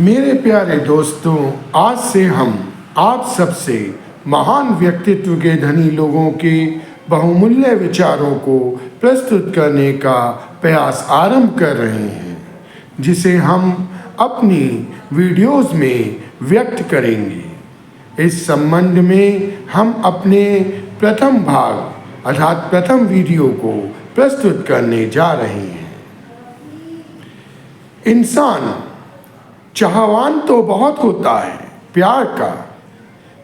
मेरे प्यारे दोस्तों, आज से हम आप सबसे महान व्यक्तित्व के धनी लोगों के बहुमूल्य विचारों को प्रस्तुत करने का प्रयास आरंभ कर रहे हैं, जिसे हम अपनी वीडियोस में व्यक्त करेंगे। इस संबंध में हम अपने प्रथम भाग अर्थात प्रथम वीडियो को प्रस्तुत करने जा रहे हैं। इंसान चाहवान तो बहुत होता है प्यार का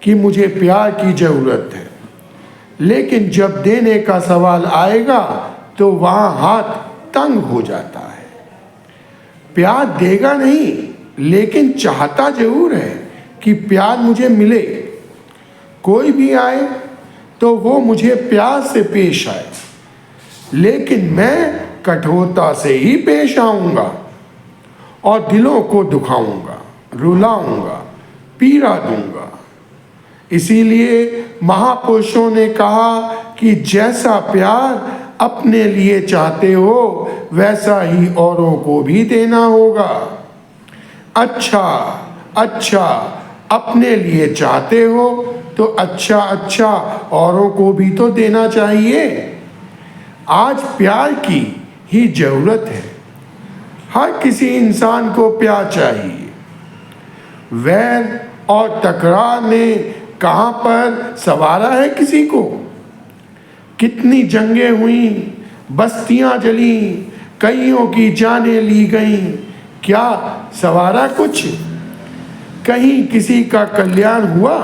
कि मुझे प्यार की ज़रूरत है, लेकिन जब देने का सवाल आएगा तो वहाँ हाथ तंग हो जाता है। प्यार देगा नहीं, लेकिन चाहता ज़रूर है कि प्यार मुझे मिले। कोई भी आए तो वो मुझे प्यार से पेश आए, लेकिन मैं कठोरता से ही पेश आऊँगा और दिलों को दुखाऊंगा, रुलाऊंगा, पीड़ा दूंगा। इसीलिए महापुरुषों ने कहा कि जैसा प्यार अपने लिए चाहते हो वैसा ही औरों को भी देना होगा। अच्छा अपने लिए चाहते हो तो अच्छा औरों को भी तो देना चाहिए। आज प्यार की ही जरूरत है। हर किसी इंसान को प्यार चाहिए। वैर और तकरार ने कहाँ पर संवारा है किसी को? कितनी जंगें हुई, बस्तियाँ जली, कईयों की जानें ली गईं, क्या संवारा कुछ? कहीं किसी का कल्याण हुआ?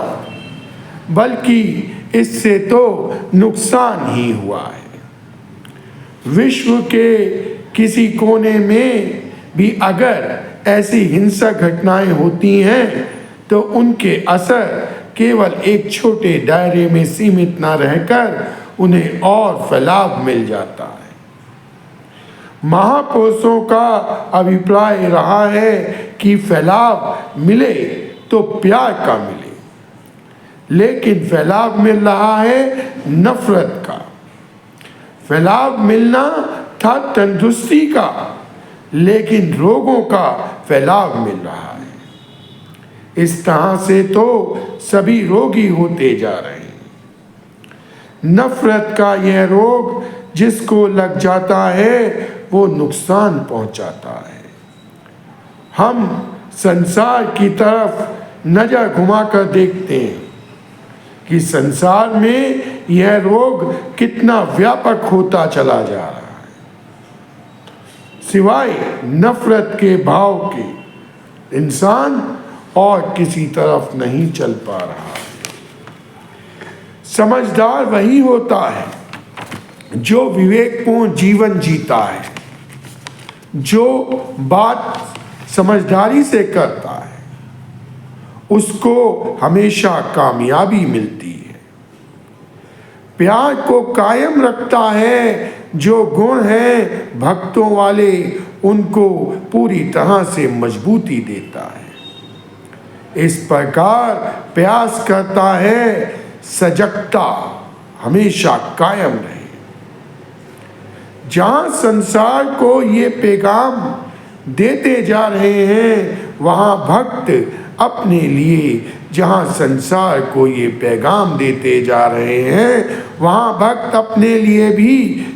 बल्कि इससे तो नुकसान ही हुआ है। विश्व के किसी कोने में भी अगर ऐसी हिंसक घटनाएं होती हैं तो उनके असर केवल एक छोटे दायरे में सीमित न रहकर उन्हें और फैलाव मिल जाता है। महापुरुषों का अभिप्राय रहा है कि फैलाव मिले तो प्यार का मिले, लेकिन फैलाव मिल रहा है नफरत का। फैलाव मिलना था तंदुरुस्ती का, लेकिन रोगों का फैलाव मिल रहा है। इस तरह से तो सभी रोगी होते जा रहे हैं। नफरत का यह रोग जिसको लग जाता है वो नुकसान पहुंचाता है। हम संसार की तरफ नजर घुमाकर देखते हैं कि संसार में यह रोग कितना व्यापक होता चला जा रहा है। सिवाय नफरत के भाव के इंसान और किसी तरफ नहीं चल पा रहा है। समझदार वही होता है जो विवेकपूर्ण जीवन जीता है, जो बात समझदारी से करता है, उसको हमेशा कामयाबी मिलती है। प्यार को कायम रखता है जो गुण है भक्तों वाले, उनको पूरी तरह से मजबूती देता है। इस प्रकार प्रयास करता है सजगता हमेशा कायम रहे। जहाँ संसार को ये पैगाम देते जा रहे हैं, वहाँ भक्त अपने लिए जहाँ संसार को ये पैगाम देते जा रहे हैं, वहाँ भक्त अपने लिए भी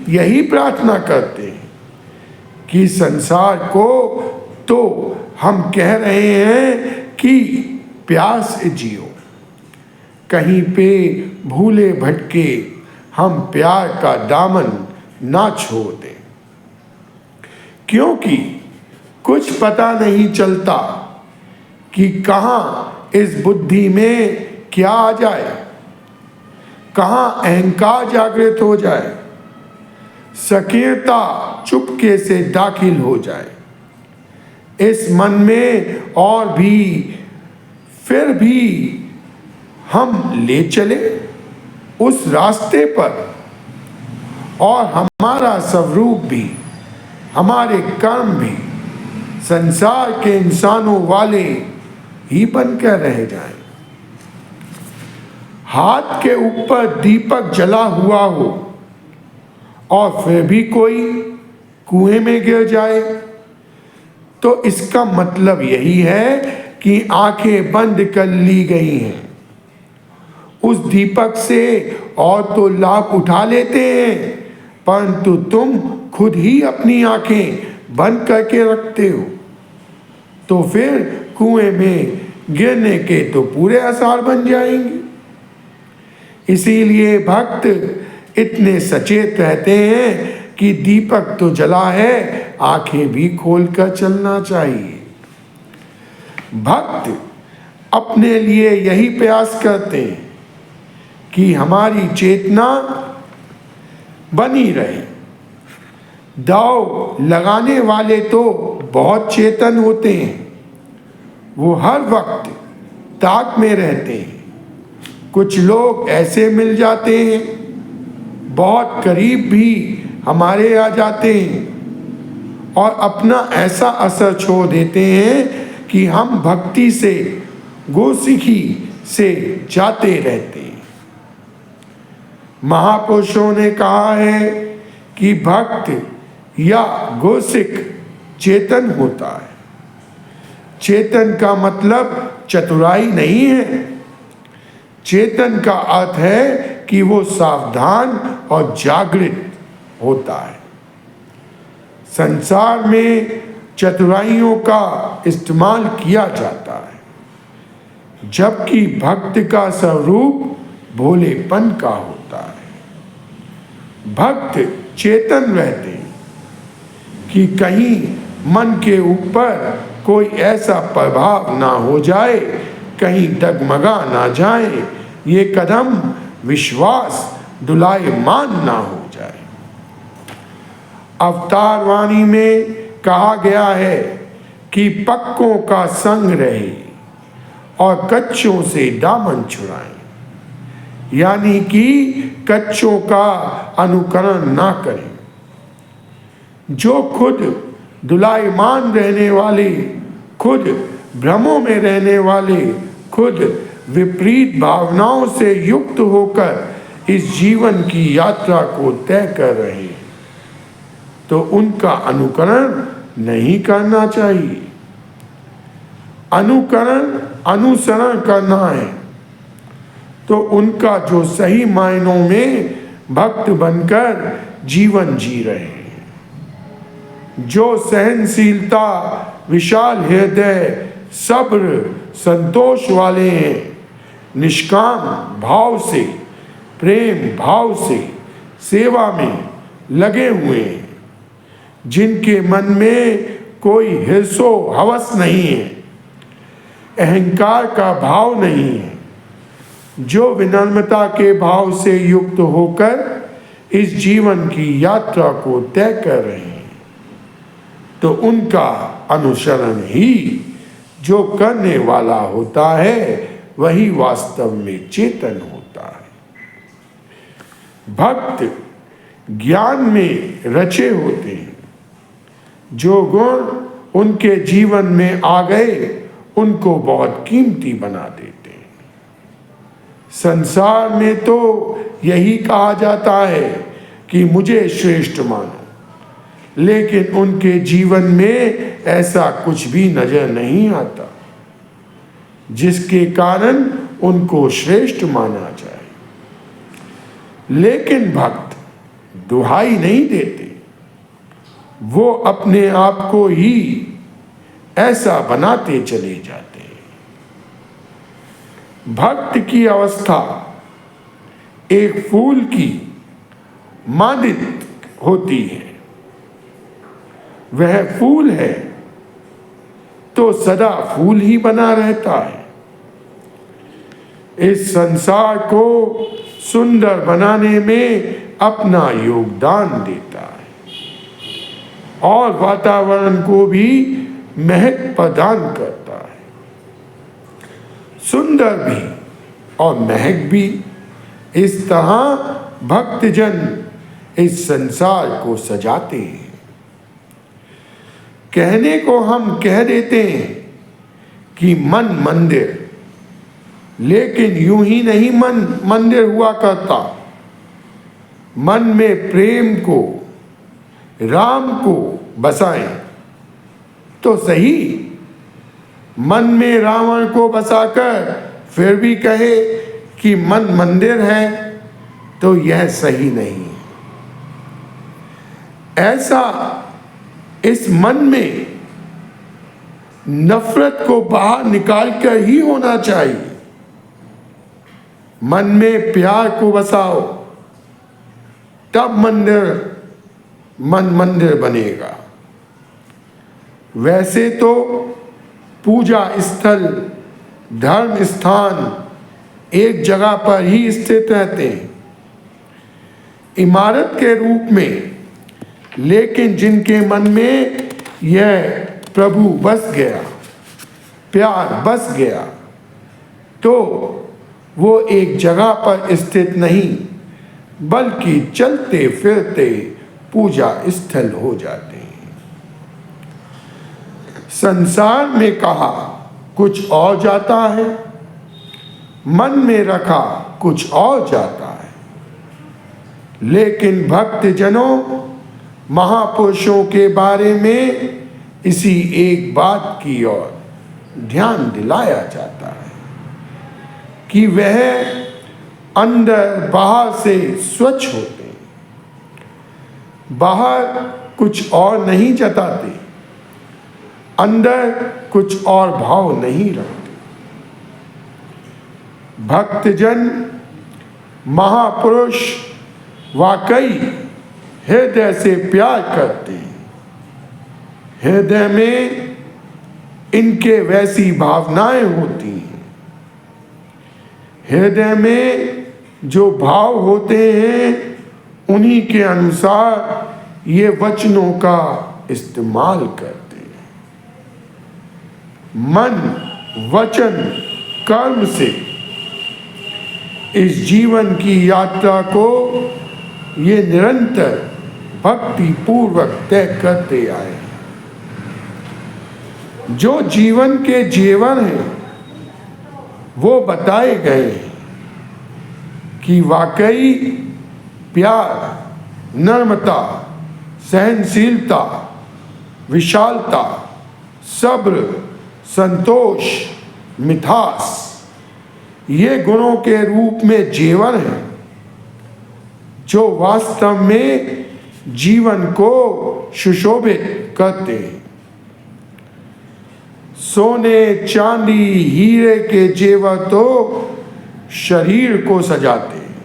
यही प्रार्थना करते हैं कि संसार को तो हम कह रहे हैं कि प्यार से जियो, कहीं पे भूले भटके हम प्यार का दामन ना छोड़ दें, क्योंकि कुछ पता नहीं चलता कि कहाँ इस बुद्धि में क्या आ जाए, कहाँ अहंकार जागृत हो जाए, सक्रियता चुपके से दाखिल हो जाए इस मन में, और भी फिर भी हम ले चले उस रास्ते पर, और हमारा स्वरूप भी, हमारे कर्म भी संसार के इंसानों वाले ही बनकर रह जाएं। हाथ के ऊपर दीपक जला हुआ हो और फिर भी कोई कुएं में गिर जाए तो इसका मतलब यही है कि आंखें बंद कर ली गई हैं। उस दीपक से और तो लाभ उठा लेते हैं, परंतु तुम खुद ही अपनी आंखें बंद करके रखते हो। तो फिर कुएं में गिरने के तो पूरे आसार बन जाएंगे। इसीलिए भक्त इतने सचेत रहते हैं कि दीपक तो जला है, आंखें भी खोलकर चलना चाहिए। भक्त अपने लिए यही प्रयास करते हैं कि हमारी चेतना बनी रहे। दाव लगाने वाले तो बहुत चेतन होते हैं, वो हर वक्त ताक में रहते हैं। कुछ लोग ऐसे मिल जाते हैं, बहुत करीब भी हमारे आ जाते हैं और अपना ऐसा असर छोड़ देते हैं कि हम भक्ति से गोसिखी से जाते रहते हैं। महापुरुषों ने कहा है कि भक्त या गोसिख चेतन होता है। चेतन का मतलब चतुराई नहीं है। चेतन का अर्थ है कि वो सावधान और जागृत होता है। संसार में चतुराइयों का इस्तेमाल किया जाता है, जबकि भक्त का स्वरूप भोलेपन का होता है। भक्त चेतन रहते हैं कि कहीं मन के ऊपर कोई ऐसा प्रभाव ना हो जाए, कहीं डगमगा ना जाए, ये कदम विश्वास डुलायमान ना हो जाए। अवतार वाणी में कहा गया है कि पक्कों का संग रहे और कच्चों से दामन छुड़ाएं, यानी कि कच्चों का अनुकरण ना करें। जो खुद डुलायमान रहने वाले, खुद भ्रमों में रहने वाले, खुद विपरीत भावनाओं से युक्त होकर इस जीवन की यात्रा को तय कर रहे हैं, तो उनका अनुकरण नहीं करना चाहिए। अनुसरण करना है तो उनका जो सही मायनों में भक्त बनकर जीवन जी रहे हैं। जो सहनशीलता, विशाल हृदय, सब्र, संतोष वाले हैं, निष्काम भाव से, प्रेम भाव से सेवा में लगे हुए हैं, जिनके मन में कोई हिर्सो हवस नहीं है, अहंकार का भाव नहीं है, जो विनम्रता के भाव से युक्त होकर इस जीवन की यात्रा को तय कर रहे हैं, तो उनका अनुसरण ही जो करने वाला होता है, वही वास्तव में चेतन होता है। भक्त ज्ञान में रचे होते हैं। जो गुण उनके जीवन में आ गए, उनको बहुत कीमती बना देते हैं। संसार में तो यही कहा जाता है कि मुझे श्रेष्ठ मानो, लेकिन उनके जीवन में ऐसा कुछ भी नजर नहीं आता जिसके कारण उनको श्रेष्ठ माना जाए। लेकिन भक्त दुहाई नहीं देते, वो अपने आप को ही ऐसा बनाते चले जाते हैं। भक्त की अवस्था एक फूल की मादित होती है। वह फूल है तो सदा फूल ही बना रहता है। इस संसार को सुंदर बनाने में अपना योगदान देता है और वातावरण को भी महक प्रदान करता है। सुंदर भी और महक भी। इस तरह भक्तजन इस संसार को सजाते हैं। कहने को हम कह देते हैं कि मन मंदिर, लेकिन यूं ही नहीं मन मंदिर हुआ करता। मन में प्रेम को, राम को बसाएं तो सही। मन में रावण को बसाकर फिर भी कहे कि मन मंदिर है, तो यह सही नहीं है। ऐसा इस मन में नफरत को बाहर निकाल कर ही होना चाहिए। मन में प्यार को बसाओ, तब मन मंदिर बनेगा। वैसे तो पूजा स्थल, धर्म स्थान एक जगह पर ही स्थित रहते हैं, इमारत के रूप में, लेकिन जिनके मन में यह प्रभु बस गया, प्यार बस गया, तो वो एक जगह पर स्थित नहीं बल्कि चलते फिरते पूजा स्थल हो जाते हैं। संसार में कहा कुछ और जाता है, मन में रखा कुछ और जाता है। लेकिन भक्त जनों, महापुरुषों के बारे में इसी एक बात की ओर ध्यान दिलाया जाता है कि वह अंदर बाहर से स्वच्छ होते हैं, बाहर कुछ और नहीं जताते, अंदर कुछ और भाव नहीं रखते। भक्तजन, महापुरुष वाकई हृदय से प्यार करते हैं। हृदय में इनके वैसी भावनाएं होती हैं। हृदय में जो भाव होते हैं उन्हीं के अनुसार ये वचनों का इस्तेमाल करते हैं। मन, वचन, कर्म से इस जीवन की यात्रा को ये निरंतर भक्ति पूर्वक तय करते आए हैं। जो जीवन के जेवर हैं वो बताए गए हैं कि वाकई प्यार, नम्रता, सहनशीलता, विशालता, सब्र, संतोष, मिठास, ये गुणों के रूप में जेवर हैं जो वास्तव में जीवन को सुशोभित करते हैं। सोने, चांदी, हीरे के जेवर तो शरीर को सजाते हैं,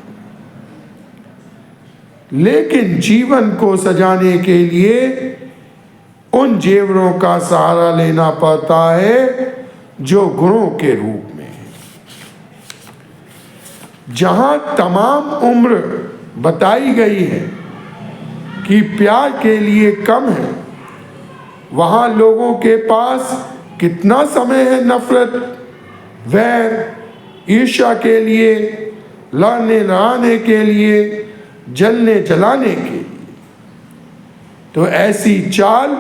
लेकिन जीवन को सजाने के लिए उन जेवरों का सहारा लेना पड़ता है जो गुणों के रूप में है। जहां तमाम उम्र बताई गई है कि प्यार के लिए कम है, वहां लोगों के पास कितना समय है नफरत, वैर, ईर्ष्या के लिए, लड़ने लड़ाने के लिए, जलने जलाने के लिए। तो ऐसी चाल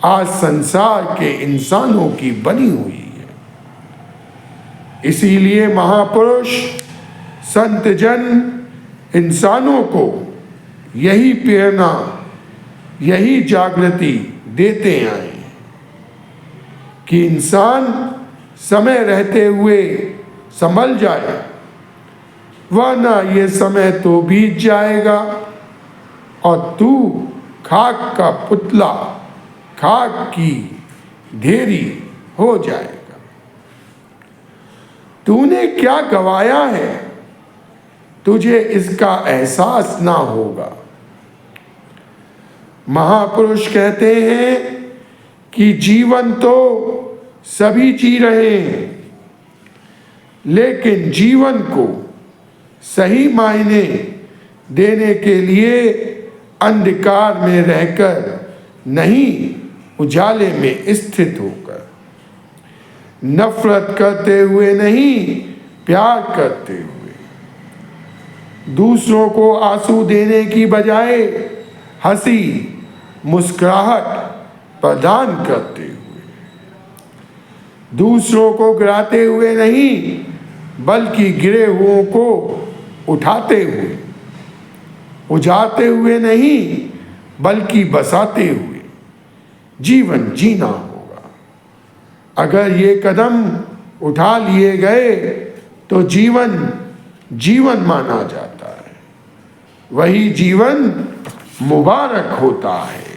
आज संसार के इंसानों की बनी हुई है। इसीलिए महापुरुष, संत जन इंसानों को यही प्रेरणा, यही जागृति देते आए हैं कि इंसान समय रहते हुए संभल जाए, वरना ये समय तो बीत जाएगा और तू खाक का पुतला, खाक की ढेरी हो जाएगा। तूने क्या गवाया है, तुझे इसका एहसास ना होगा। महापुरुष कहते हैं कि जीवन तो सभी जी रहे हैं, लेकिन जीवन को सही मायने देने के लिए अंधकार में रहकर नहीं, उजाले में स्थित होकर, नफरत करते हुए नहीं, प्यार करते हुए, दूसरों को आंसू देने की बजाय हंसी मुस्कुराहट प्रदान करते हुए, दूसरों को गिराते हुए नहीं बल्कि गिरे हुओं को उठाते हुए, उजाड़ते हुए नहीं बल्कि बसाते हुए जीवन जीना होगा। अगर ये कदम उठा लिए गए तो जीवन जीवन माना जाता है, वही जीवन मुबारक होता है।